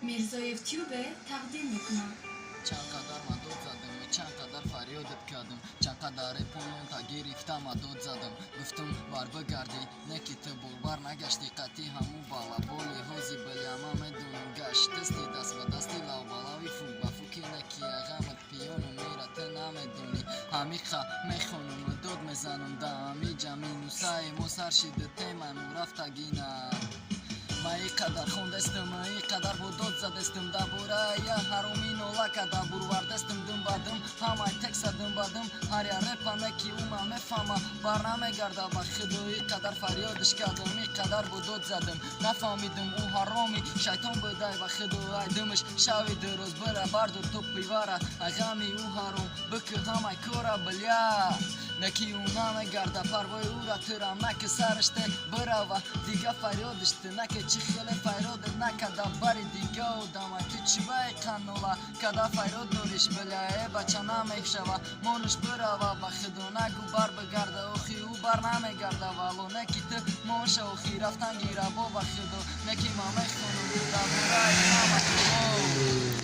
Mirzoyev Tube taqdim میکنم. چند قدر من داد زدم چند قدر فریادت کردم چند قدر پونون تا گرفتم داد زدم گفتم بر بگردی نکی تو بر نگشتی قطعی همون بالا بولی حوزی بلی اما میدونم گشت دستی دست و دستی لاو بالاوی فوق با فوکی نکی اغمت پیونو میرت نمیدونی همیخا میخونم داد میزنم دامی جمینو سای موسر شیدته منو رفت گینا ما اینقدر خوندستم اینقدر بود داد زدستم دبوره یا هرومین اولاکا دبور وردستم دم بدم همه تک زدم بدم هر یا رپا نکی اوما مفهمه برنامه گرده با خدو اینقدر فریادش کردم اینقدر بود داد زدم نفهمیدم او حرامی شیطان بودای و خدو ایدمش شوی درست بره بردو تو پیواره اغامی او حرام بکه همه کورا بلیا نکی اونا نگرده پروای او را ترم نکه سرشته بره و دیگه فریادشته نکه چی خیلی فریاد نکده بری دیگه و دمه که چی بای قنولا کده فریاد نوریش بلیه بچه نمیخشه مونش بره و بخدو نگو بر بگرده اوخی او بر نمیگرده ولو نکی تو موشه اوخی رفتن گیره با بخدو نکی ما میخونم دبوره نمه